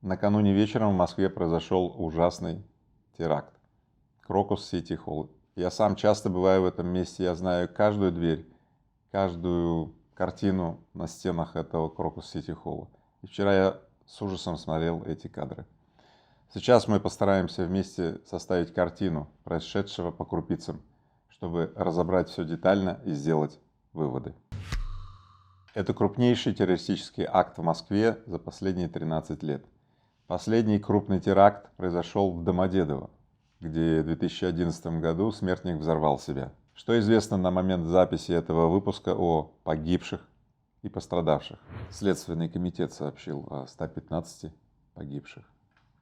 Накануне вечером в Москве произошел ужасный теракт. Крокус Сити Холл. Я сам часто бываю в этом месте, я знаю каждую дверь, каждую картину на стенах этого Крокус Сити Холла. И вчера я с ужасом смотрел эти кадры. Сейчас мы постараемся вместе составить картину происшедшего по крупицам, чтобы разобрать все детально и сделать выводы. Это крупнейший террористический акт в Москве за последние 13 лет. Последний крупный теракт произошел в Домодедово, где в 2011 году смертник взорвал себя. Что известно на момент записи этого выпуска о погибших и пострадавших? Следственный комитет сообщил о 115 погибших.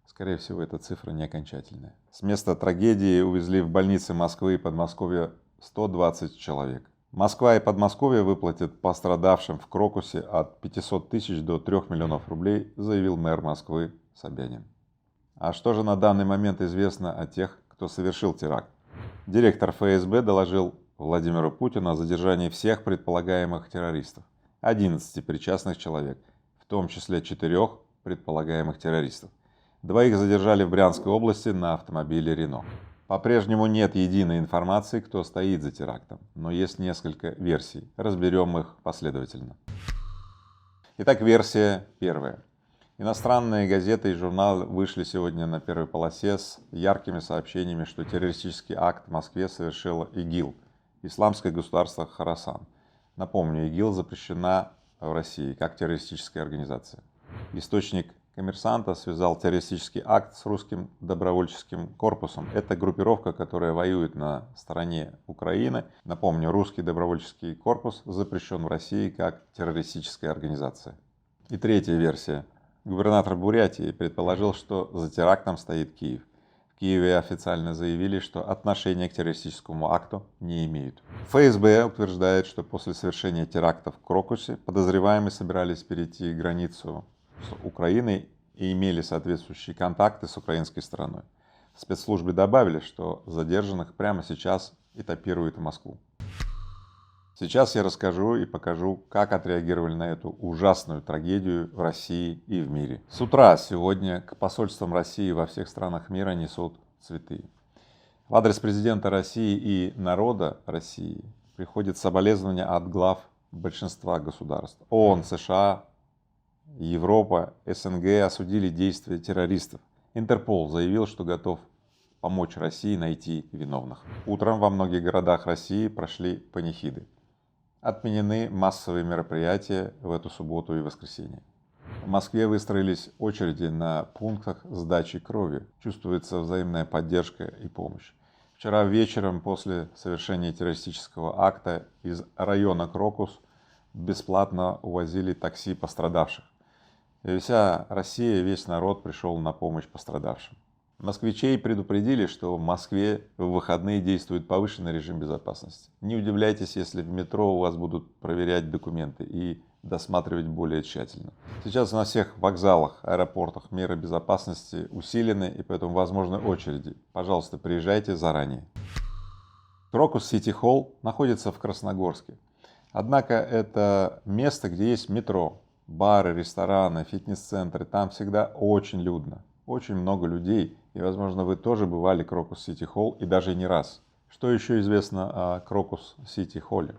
Скорее всего, эта цифра не окончательная. С места трагедии увезли в больницы Москвы и Подмосковья 120 человек. Москва и Подмосковье выплатят пострадавшим в Крокусе от 500 тысяч до 3 миллионов рублей, заявил мэр Москвы Собянин. А что же на данный момент известно о тех, кто совершил теракт? Директор ФСБ доложил Владимиру Путину о задержании всех предполагаемых террористов, 11 причастных человек, в том числе 4 предполагаемых террористов. 2 задержали в Брянской области на автомобиле Рено. По-прежнему нет единой информации, кто стоит за терактом, но есть несколько версий. Разберем их последовательно. Итак, версия первая. Иностранные газеты и журналы вышли сегодня на первой полосе с яркими сообщениями, что террористический акт в Москве совершило ИГИЛ, Исламское государство Хорасан. Напомню, ИГИЛ запрещена в России как террористическая организация. Источник «Коммерсанта» связал террористический акт с русским добровольческим корпусом. Это группировка, которая воюет на стороне Украины. Напомню, русский добровольческий корпус запрещен в России как террористическая организация. И третья версия. Губернатор Бурятии предположил, что за терактом стоит Киев. В Киеве официально заявили, что отношения к террористическому акту не имеют. ФСБ утверждает, что после совершения теракта в Крокусе подозреваемые собирались перейти границу с Украиной и имели соответствующие контакты с украинской стороной. В спецслужбе добавили, что задержанных прямо сейчас этапируют в Москву. Сейчас я расскажу и покажу, как отреагировали на эту ужасную трагедию в России и в мире. С утра сегодня к посольствам России во всех странах мира несут цветы. В адрес президента России и народа России приходят соболезнования от глав большинства государств. ООН, США, Европа, СНГ осудили действия террористов. Интерпол заявил, что готов помочь России найти виновных. Утром во многих городах России прошли панихиды. Отменены массовые мероприятия в эту субботу и воскресенье. В Москве выстроились очереди на пунктах сдачи крови. Чувствуется взаимная поддержка и помощь. Вчера вечером после совершения террористического акта из района Крокус бесплатно увозили такси пострадавших. И вся Россия, весь народ пришел на помощь пострадавшим. Москвичей предупредили, что в Москве в выходные действует повышенный режим безопасности. Не удивляйтесь, если в метро у вас будут проверять документы и досматривать более тщательно. Сейчас на всех вокзалах, аэропортах меры безопасности усилены, и поэтому возможны очереди. Пожалуйста, приезжайте заранее. Крокус Сити Холл находится в Красногорске. Однако это место, где есть метро, бары, рестораны, фитнес-центры. Там всегда очень людно. Очень много людей, и, возможно, вы тоже бывали в Крокус Сити Холл, и даже не раз. Что еще известно о Крокус Сити Холле?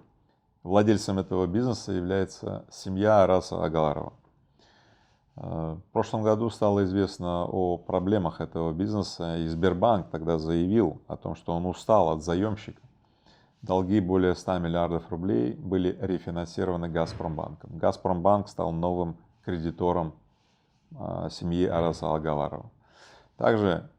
Владельцем этого бизнеса является семья Араса Агаларова. В прошлом году стало известно о проблемах этого бизнеса, и Сбербанк тогда заявил о том, что он устал от заемщика. Долги более 100 миллиардов рублей были рефинансированы Газпромбанком. Газпромбанк стал новым кредитором семьи Араса Агаларова. Также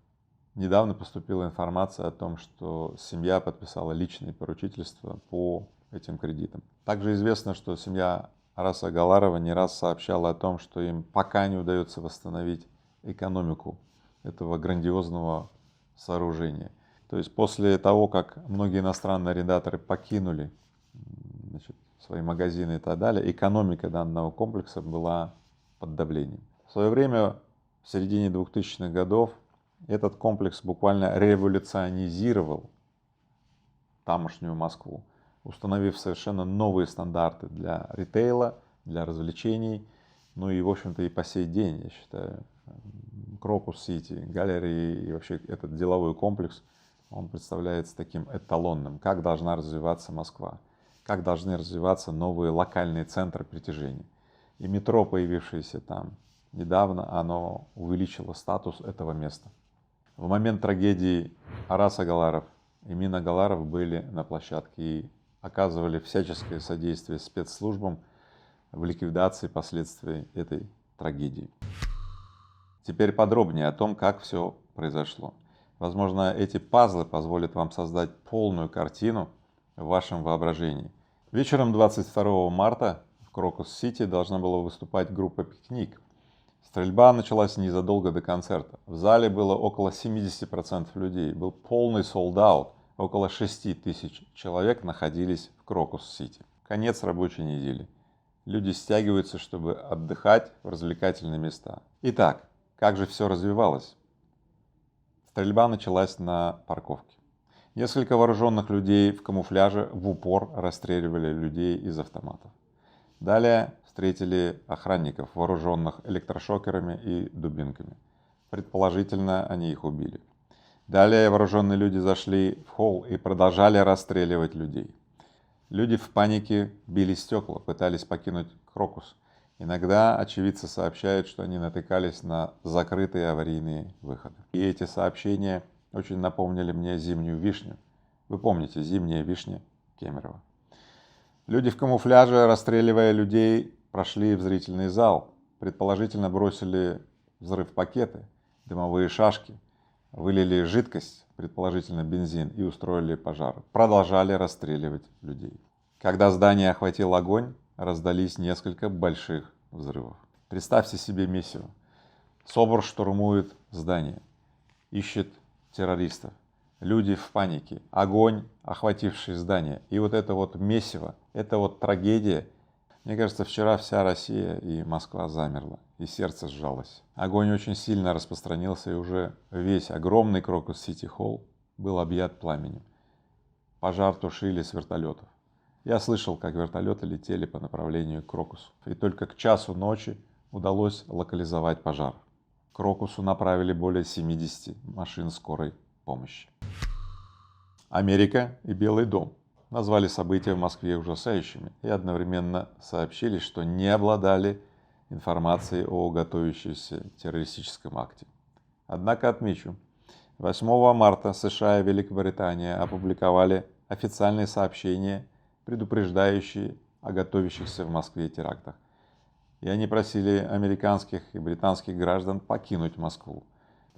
недавно поступила информация о том, что семья подписала личные поручительства по этим кредитам. Также известно, что семья Араса Агаларова не раз сообщала о том, что им пока не удается восстановить экономику этого грандиозного сооружения. То есть после того, как многие иностранные арендаторы покинули свои магазины и так далее, экономика данного комплекса была под давлением. В свое время, в середине 2000-х годов, этот комплекс буквально революционизировал тамошнюю Москву, установив совершенно новые стандарты для ритейла, для развлечений, ну и, в общем-то, и по сей день, я считаю, Крокус-Сити, галереи и вообще этот деловой комплекс, он представляется таким эталонным, как должна развиваться Москва, как должны развиваться новые локальные центры притяжения. И метро, появившееся там недавно, оно увеличило статус этого места. В момент трагедии Арас Агаларов и Мин Агаларов были на площадке и оказывали всяческое содействие спецслужбам в ликвидации последствий этой трагедии. Теперь подробнее о том, как все произошло. Возможно, эти пазлы позволят вам создать полную картину в вашем воображении. Вечером 22 марта в Крокус-Сити должна была выступать группа «Пикник». Стрельба началась незадолго до концерта. В зале было около 70% людей. Был полный солд-аут. Около 6 тысяч человек находились в Крокус-Сити. Конец рабочей недели. Люди стягиваются, чтобы отдыхать в развлекательные места. Итак, как же все развивалось? Стрельба началась на парковке. Несколько вооруженных людей в камуфляже в упор расстреливали людей из автоматов. Далее встретили охранников, вооруженных электрошокерами и дубинками. Предположительно, они их убили. Далее вооруженные люди зашли в холл и продолжали расстреливать людей. Люди в панике били стекла, пытались покинуть Крокус. Иногда очевидцы сообщают, что они натыкались на закрытые аварийные выходы. И эти сообщения очень напомнили мне зимнюю вишню. Вы помните, зимняя вишня Кемерово. Люди в камуфляже, расстреливая людей, прошли в зрительный зал. Предположительно, бросили взрыв-пакеты, дымовые шашки, вылили жидкость, предположительно бензин, и устроили пожар. Продолжали расстреливать людей. Когда здание охватил огонь, раздались несколько больших взрывов. Представьте себе месиво. СОБР штурмует здание, ищет террористов. Люди в панике, огонь, охвативший здание. И вот это вот месиво, это вот трагедия. Мне кажется, вчера вся Россия и Москва замерла, и сердце сжалось. Огонь очень сильно распространился, и уже весь огромный Крокус-Сити-холл был объят пламенем. Пожар тушили с вертолетов. Я слышал, как вертолеты летели по направлению к Крокусу. И только к часу ночи удалось локализовать пожар. К Крокусу направили более 70 машин скорой помощи. Америка и Белый дом назвали события в Москве ужасающими и одновременно сообщили, что не обладали информацией о готовящемся террористическом акте. Однако отмечу, 8 марта США и Великобритания опубликовали официальные сообщения, предупреждающие о готовящихся в Москве терактах. И они просили американских и британских граждан покинуть Москву.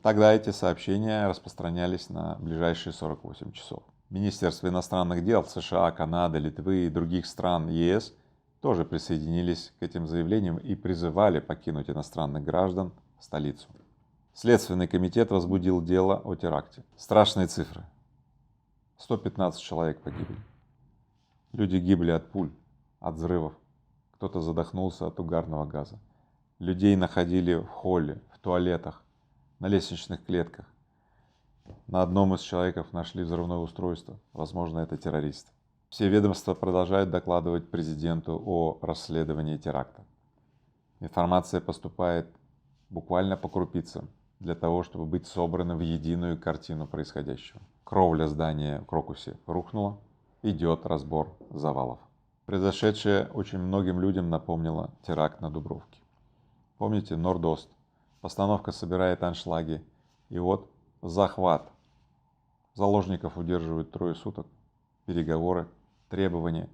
Тогда эти сообщения распространялись на ближайшие 48 часов. Министерство иностранных дел США, Канады, Литвы и других стран ЕС тоже присоединились к этим заявлениям и призывали покинуть иностранных граждан в столицу. Следственный комитет возбудил дело о теракте. Страшные цифры. 115 человек погибли. Люди гибли от пуль, от взрывов. Кто-то задохнулся от угарного газа. Людей находили в холле, в туалетах, на лестничных клетках. На одном из человеков нашли взрывное устройство. Возможно, это террорист. Все ведомства продолжают докладывать президенту о расследовании теракта. Информация поступает буквально по крупицам, для того, чтобы быть собраны в единую картину происходящего. Кровля здания в Крокусе рухнула. Идет разбор завалов. Произошедшее очень многим людям напомнило теракт на Дубровке. Помните, Норд-Ост? Постановка собирает аншлаги. И вот захват. Заложников удерживают 3 суток. Переговоры, требования.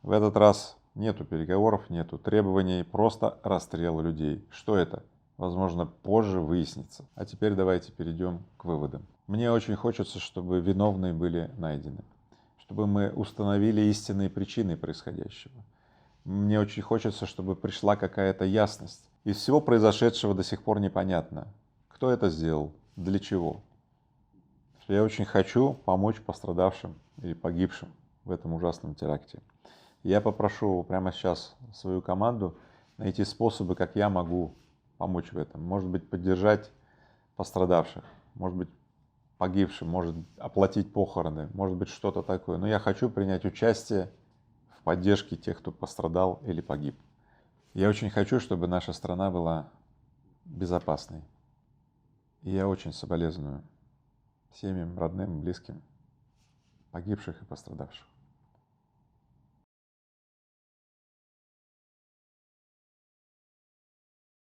В этот раз нету переговоров, нету требований, просто расстрел людей. Что это? Возможно, позже выяснится. А теперь давайте перейдем к выводам. Мне очень хочется, чтобы виновные были найдены. Чтобы мы установили истинные причины происходящего. Мне очень хочется, чтобы пришла какая-то ясность. Из всего произошедшего до сих пор непонятно, кто это сделал, для чего. Я очень хочу помочь пострадавшим или погибшим в этом ужасном теракте. Я попрошу прямо сейчас свою команду найти способы, как я могу помочь в этом. Может быть, поддержать пострадавших, может быть, погибшим, может оплатить похороны, может быть, что-то такое. Но я хочу принять участие в поддержке тех, кто пострадал или погиб. Я очень хочу, чтобы наша страна была безопасной. И я очень соболезную семьям, родным, близким погибших и пострадавших.